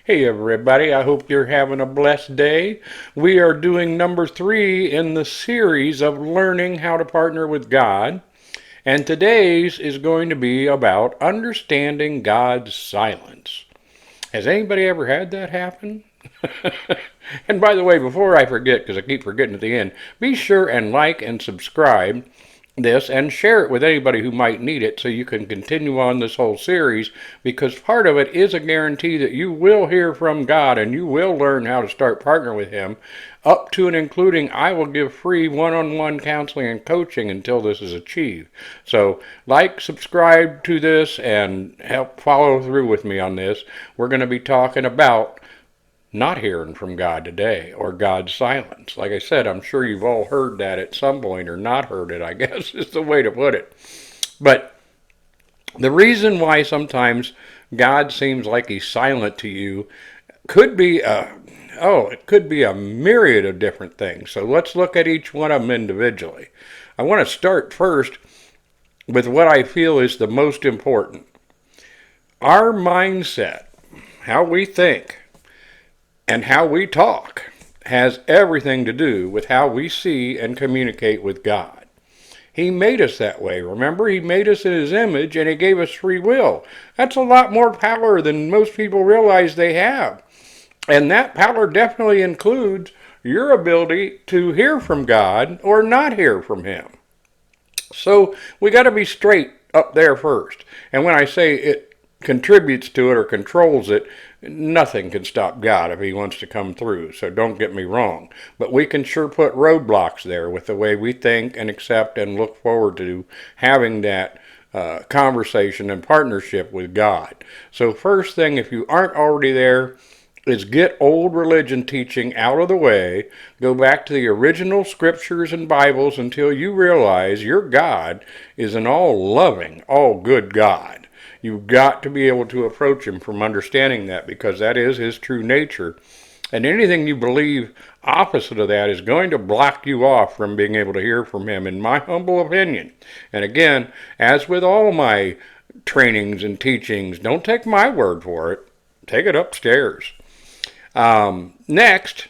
Hey everybody, I hope you're having a blessed day. We are doing number 3 in the series of learning how to partner with God. And today's is going to be about understanding God's silence. Has anybody ever had that happen? And by the way, before I forget, because I keep forgetting at the end, be sure and like and subscribe this and share it with anybody who might need it so you can continue on this whole series, because part of it is a guarantee that you will hear from God and you will learn how to start partnering with Him, up to and including I will give free one-on-one counseling and coaching until this is achieved. So like, subscribe to this, and help follow through with me on this. We're going to be talking about not hearing from God today, or God's silence. Like I said, I'm sure you've all heard that at some point, or not heard it, I guess is the way to put it. But the reason why sometimes God seems like He's silent to you could be it could be a myriad of different things. So let's look at each one of them individually. I want to start first with what I feel is the most important. Our mindset, how we think, and how we talk has everything to do with how we see and communicate with God. He made us that way. Remember, He made us in His image, and He gave us free will. That's a lot more power than most people realize they have. And that power definitely includes your ability to hear from God or not hear from Him. So we got to be straight up there first. And when I say it contributes to it or controls it, nothing can stop God if He wants to come through. So don't get me wrong. But we can sure put roadblocks there with the way we think and accept and look forward to having that conversation and partnership with God. So first thing, if you aren't already there, is get old religion teaching out of the way. Go back to the original scriptures and Bibles until you realize your God is an all-loving, all-good God. You've got to be able to approach Him from understanding that, because that is His true nature. And anything you believe opposite of that is going to block you off from being able to hear from Him, in my humble opinion. And again, as with all my trainings and teachings, don't take my word for it. Take it upstairs. Next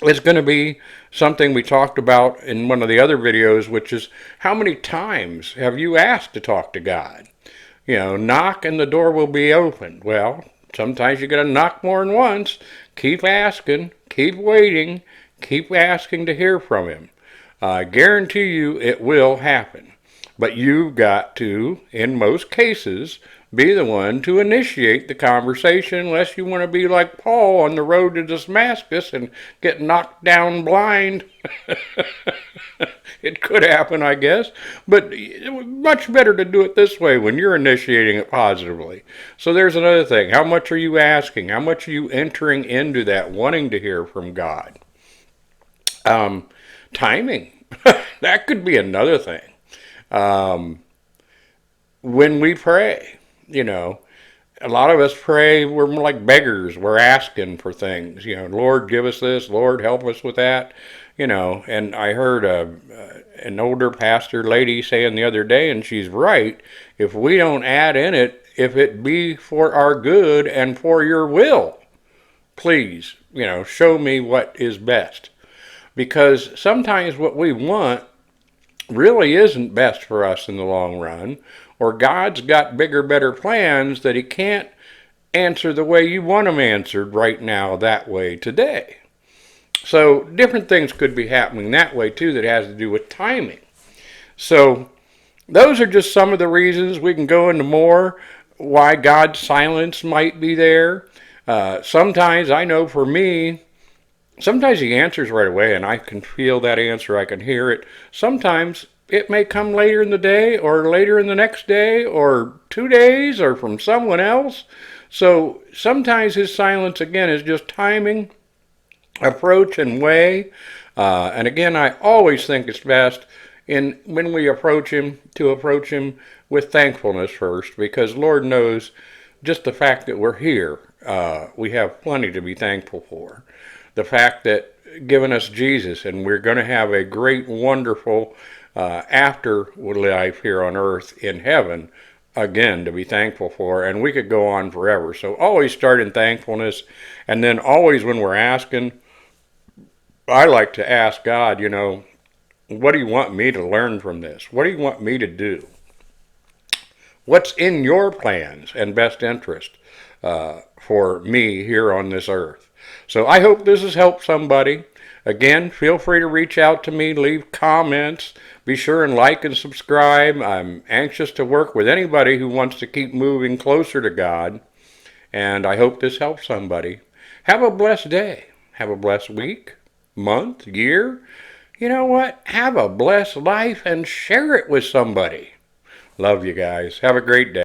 is going to be something we talked about in one of the other videos, which is how many times have you asked to talk to God? You know, knock and the door will be open. Well, sometimes you got to knock more than once. Keep asking, keep waiting, keep asking to hear from Him. I guarantee you it will happen. But you've got to, in most cases, be the one to initiate the conversation, unless you want to be like Paul on the road to Damascus and get knocked down blind. It could happen, I guess, but much better to do it this way when you're initiating it positively. So there's another thing. How much are you asking? How much are you entering into that wanting to hear from God? Timing. That could be another thing. When we pray, you know, a lot of us pray, we're more like beggars. We're asking for things. You know, Lord, give us this. Lord, help us with that. You know, and I heard an older pastor lady saying the other day, and she's right, if we don't add in it, if it be for our good and for your will, please, you know, show me what is best. Because sometimes what we want really isn't best for us in the long run, or God's got bigger, better plans that He can't answer the way you want them answered right now, that way today. So different things could be happening that way too, that has to do with timing. So those are just some of the reasons. We can go into more why God's silence might be there. Sometimes, I know for me, sometimes He answers right away and I can feel that answer, I can hear it. Sometimes it may come later in the day, or later in the next day, or 2 days, or from someone else. So sometimes His silence, again, is just timing, approach, and way. And again, I always think it's best when we approach Him, to approach Him with thankfulness first, because Lord knows just the fact that we're here, we have plenty to be thankful for. The fact that given us Jesus, and we're going to have a great, wonderful after life here on earth in heaven, again to be thankful for, and we could go on forever. So always start in thankfulness, and then always when we're asking, I like to ask God, what do you want me to learn from this? What do you want me to do? What's in your plans and best interest for me here on this earth? So I hope this has helped somebody. Again, feel free to reach out to me, leave comments. Be sure and like and subscribe. I'm anxious to work with anybody who wants to keep moving closer to God. And I hope this helps somebody. Have a blessed day. Have a blessed week, month, year. You know what? Have a blessed life and share it with somebody. Love you guys. Have a great day.